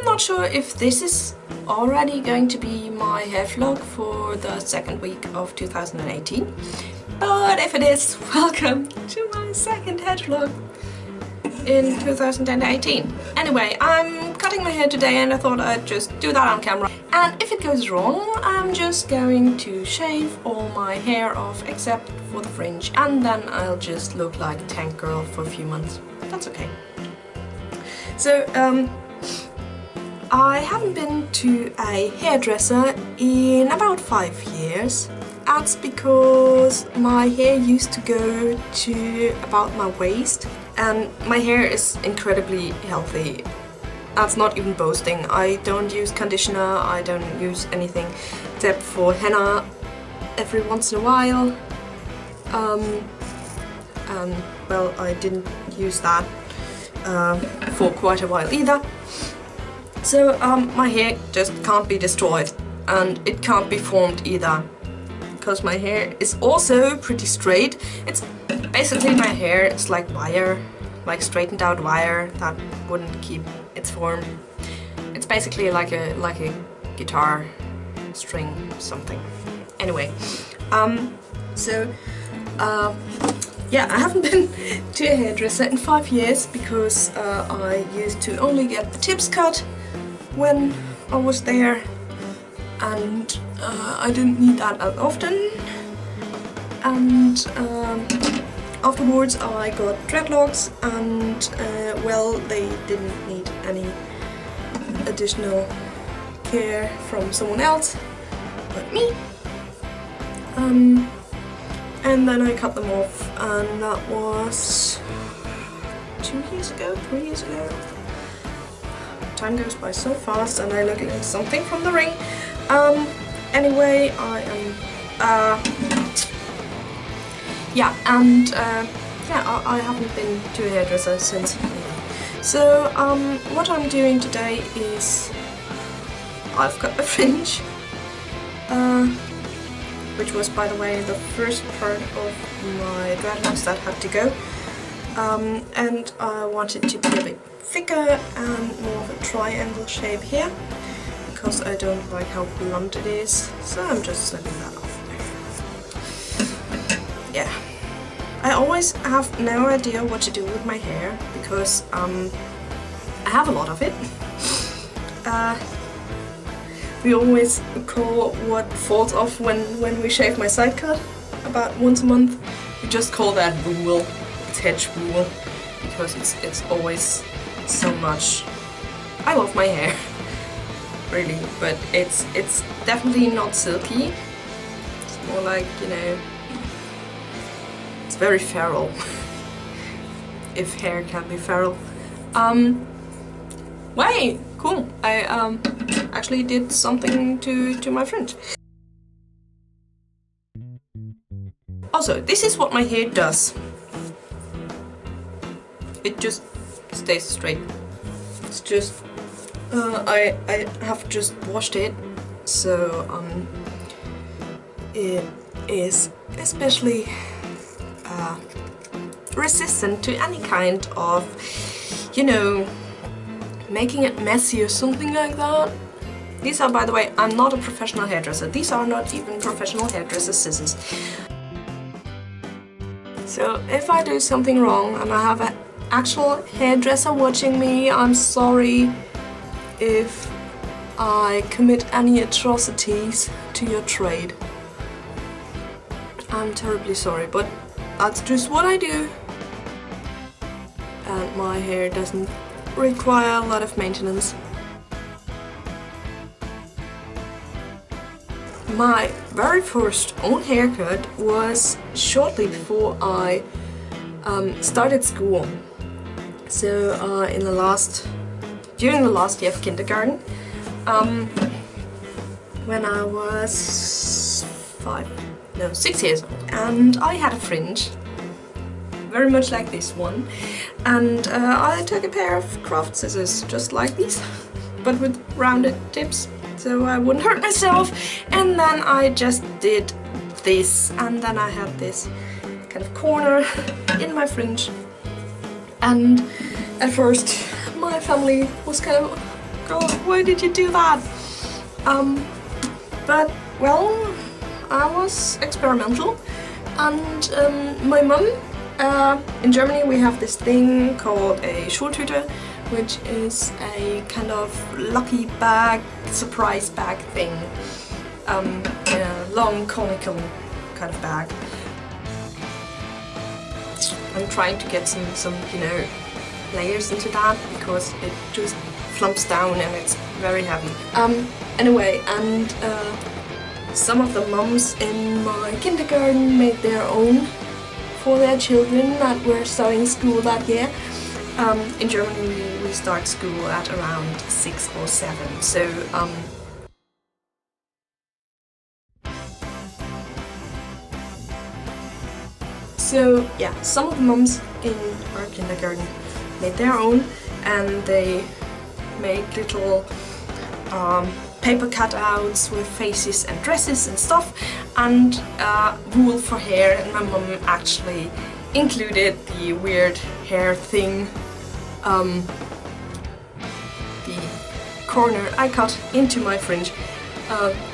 not sure if this is already going to be my hair vlog for the second week of 2018, but if it is, welcome to my second hair vlog in 2018. Anyway, I'm cutting my hair today and I thought I'd just do that on camera. And if it goes wrong, I'm just going to shave all my hair off except for the fringe, and then I'll just look like a tank girl for a few months. That's okay. So, I haven't been to a hairdresser in about 5 years. That's because my hair used to go to about my waist, and my hair is incredibly healthy. That's not even boasting. I don't use conditioner, I don't use anything except for henna every once in a while. And well, I didn't use that for quite a while either. So my hair just can't be destroyed, and it can't be formed either, because my hair is also pretty straight. It's basically my hair, it's like wire, like straightened out wire that wouldn't keep its form. It's basically like a guitar string something. Anyway, yeah, I haven't been to a hairdresser in 5 years because I used to only get the tips cut when I was there, and I didn't need that as often. And afterwards I got dreadlocks, and well, they didn't need any additional care from someone else but me. And then I cut them off, and that was 2 years ago, 3 years ago. Time goes by so fast, and I look like something from The Ring. Anyway, I am, yeah, and yeah, I haven't been to a hairdresser since. So, what I'm doing today is I've got a fringe, which was, by the way, the first part of my dreadlocks that had to go. And I want it to be a bit thicker and more of a triangle shape here, because I don't like how blunt it is, so I'm just slipping that off there. Yeah. I always have no idea what to do with my hair, because I have a lot of it. We always call what falls off when we shave my side cut about once a month. We just call that wool. It's hedge wool, because it's always so much. I love my hair, really, but it's definitely not silky. It's more like, you know, it's very feral, if hair can be feral. Wait, cool. I actually did something to my fringe. Also, this is what my hair does. It just stays straight. It's just I have just washed it, so it is especially resistant to any kind of, you know, making it messy or something like that. These are, by the way, I'm not a professional hairdresser. These are not even professional hairdresser scissors. So if I do something wrong and I have an actual hairdresser watching me, I'm sorry if I commit any atrocities to your trade. I'm terribly sorry, but that's just what I do. And my hair doesn't require a lot of maintenance. My very first own haircut was shortly before I started school. So during the last year of kindergarten, when I was 6 years old, and I had a fringe, very much like this one, and I took a pair of craft scissors just like these, but with rounded tips, so I wouldn't hurt myself, and then I just did this, and then I had this kind of corner in my fringe. And at first my family was kind of God, why did you do that? But well, I was experimental, and my mum, in Germany we have this thing called a Schultüte, which is a kind of lucky bag, surprise bag thing, a long conical kind of bag. I'm trying to get some you know, layers into that because it just flumps down and it's very heavy. Anyway, and some of the mums in my kindergarten made their own for their children that were starting school that year. In Germany we start school at around 6 or 7, so yeah, some of the mums in our kindergarten made their own, and they made little paper cutouts with faces and dresses and stuff, and wool for hair, and my mum actually included the weird hair thing, the corner I cut into my fringe.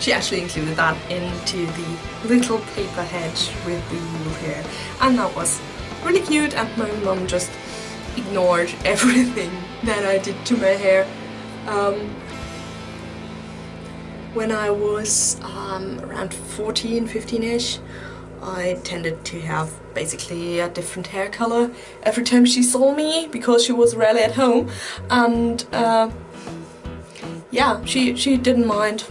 She actually included that into the little paper hedge with the wool hair, and that was really cute, and my mum just ignored everything that I did to my hair. When I was around 14, 15-ish, I tended to have basically a different hair color every time she saw me because she was rarely at home, and yeah, she didn't mind.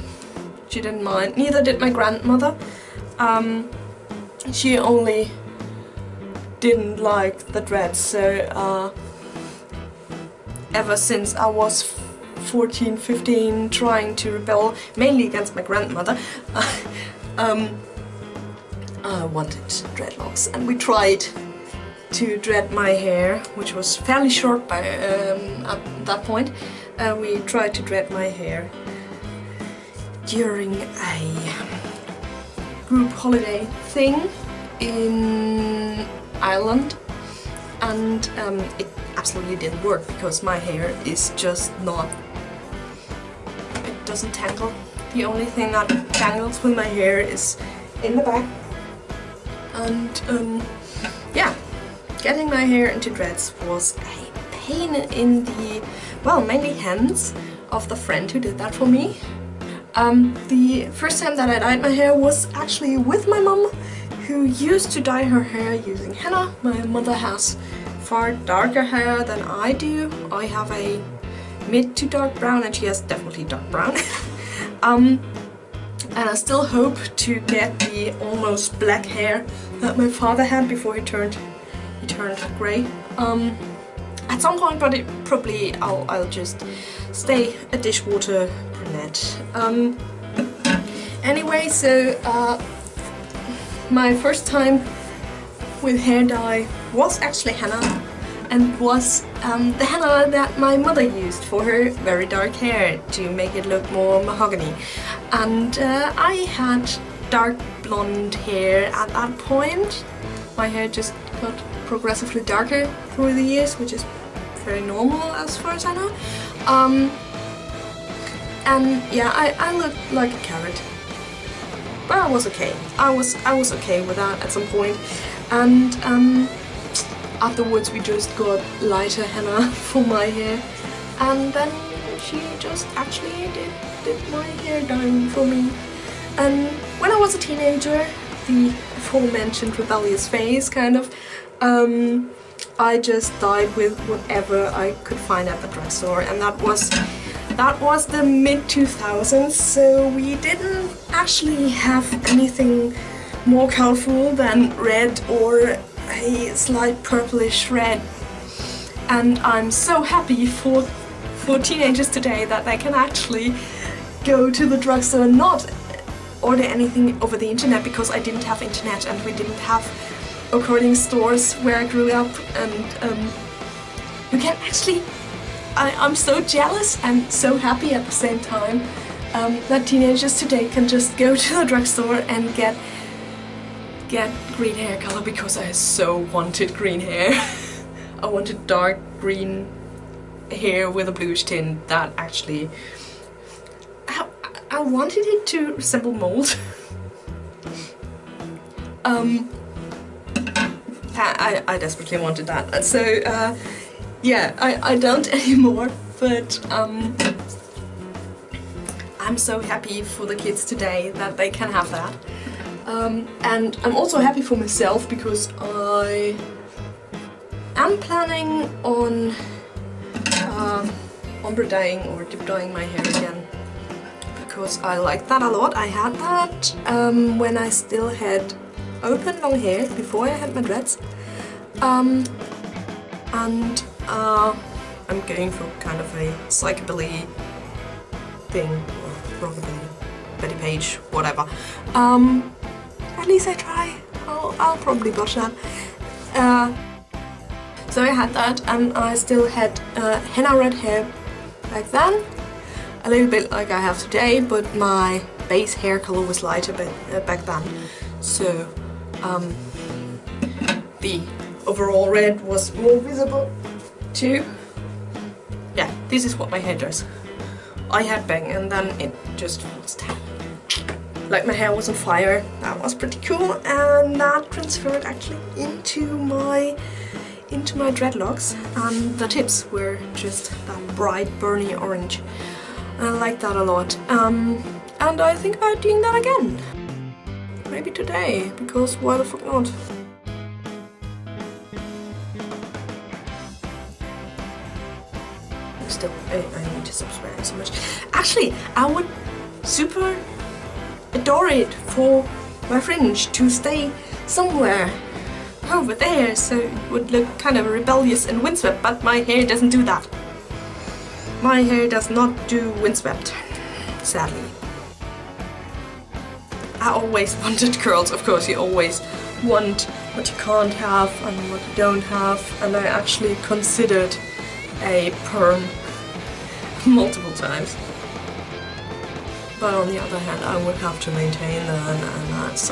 She didn't mind. Neither did my grandmother. She only didn't like the dreads, so ever since I was 14, 15, trying to rebel mainly against my grandmother, I wanted dreadlocks, and we tried to dread my hair, which was fairly short by at that point. We tried to dread my hair during a group holiday thing in Ireland, and it absolutely didn't work because my hair is just not, it doesn't tangle. The only thing that tangles with my hair is in the back, and yeah, getting my hair into dreads was a pain in the, well, mainly hands of the friend who did that for me. The first time that I dyed my hair was actually with my mum, who used to dye her hair using henna. My mother has far darker hair than I do. I have a mid to dark brown, and she has definitely dark brown. And I still hope to get the almost black hair that my father had before he turned grey. At some point, but probably I'll just stay a dishwater brunette. Anyway, so my first time with hair dye was actually henna, and was the henna that my mother used for her very dark hair to make it look more mahogany. And I had dark blonde hair at that point. My hair just got progressively darker through the years, which is very normal as far as I know. And yeah, I looked like a carrot, but I was okay. I was okay with that at some point, and afterwards we just got lighter henna for my hair, and then she just actually did my hair dyeing for me. And when I was a teenager, the aforementioned rebellious phase kind of, I just dyed with whatever I could find at the drugstore, and that was the mid-2000s, so we didn't actually have anything more colorful than red or a slight purplish red. And I'm so happy for teenagers today that they can actually go to the drugstore and not order anything over the internet, because I didn't have internet and we didn't have according stores where I grew up, and you can actually, I'm so jealous and so happy at the same time that teenagers today can just go to the drugstore and get green hair color, because I so wanted green hair. I wanted dark green hair with a bluish tint that actually I wanted it to resemble mold. I desperately wanted that, so yeah, I don't anymore, but I'm so happy for the kids today that they can have that. And I'm also happy for myself because I am planning on ombre dyeing or dip dyeing my hair again, because I like that a lot. I had that when I still had open long hair, before I had my dreads. And I'm going for kind of a psychobilly thing, or rockabilly, Betty Page, whatever. At least I try. I'll probably botch that. So I had that, and I still had henna red hair back then, a little bit like I have today, but my base hair color was lighter back then. So the overall red was more visible too. Yeah, this is what my hair does. I had bang and then it just was tan. Like my hair was on fire. That was pretty cool, and that transferred actually into my dreadlocks, and the tips were just that bright burny orange. I like that a lot, and I think about doing that again. Maybe today, because why the fuck not? Still, I need to stop swearing so much. Actually, I would super adore it for my fringe to stay somewhere over there, so it would look kind of rebellious and windswept, but my hair doesn't do that. My hair does not do windswept, sadly. I always wanted curls, of course. You always want what you can't have and what you don't have, and I actually considered a perm multiple times. But on the other hand, I would have to maintain that, and that's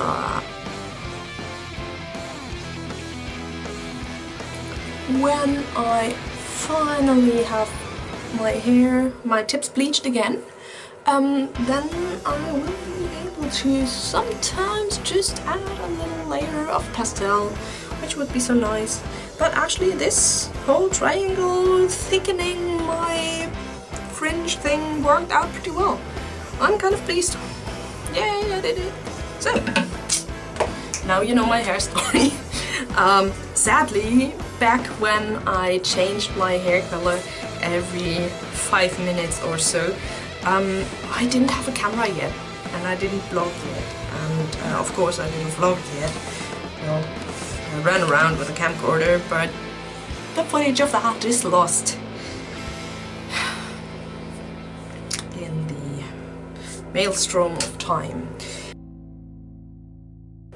when I finally have my tips bleached again, then I will be able to sometimes just add a little layer of pastel, which would be so nice. But actually this whole triangle thickening my fringe thing worked out pretty well. I'm kind of pleased. Yay, I did it! So, now you know my hair story. Sadly, back when I changed my hair color every 5 minutes or so, I didn't have a camera yet, and I didn't vlog yet, and of course I didn't vlog yet. Well, I ran around with a camcorder, but the footage of that is lost in the maelstrom of time.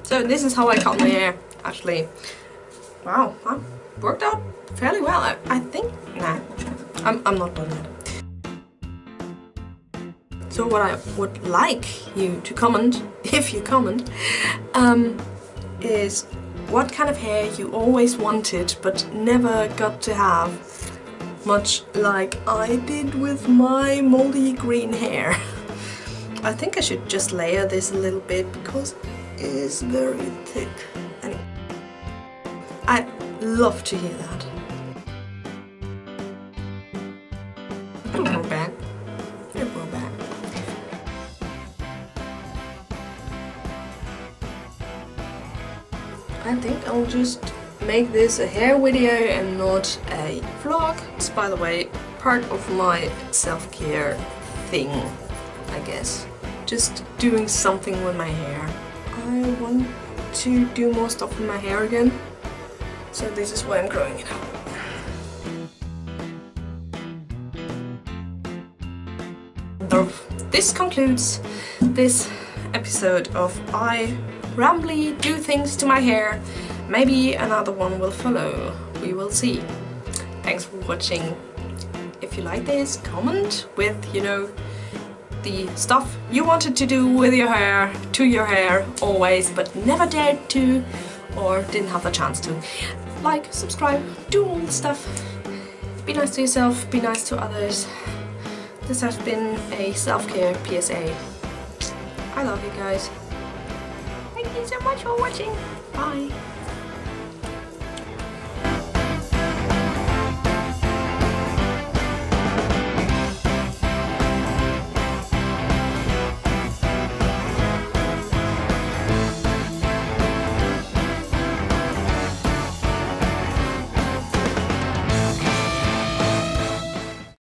So this is how I cut my hair, actually. Wow, that worked out fairly well. I think. Nah, I'm not done yet. So what I would like you to comment, if you comment, is what kind of hair you always wanted but never got to have, much like I did with my moldy green hair. I think I should just layer this a little bit because it is very thick. Anyway, I'd love to hear that. It'll grow back. It'll grow back. I think I'll just make this a hair video and not a vlog. It's, by the way, part of my self-care thing, I guess. Just doing something with my hair. I want to do more stuff with my hair again, so this is why I'm growing it out. So this concludes this episode of I rambly do things to my hair. Maybe another one will follow. We will see. Thanks for watching. If you like this, comment with, you know, the stuff you wanted to do with your hair, to your hair, always, but never dared to, or didn't have the chance to. Like, subscribe, do all the stuff. Be nice to yourself, be nice to others. This has been a self-care PSA. I love you guys. Thank you so much for watching. Bye.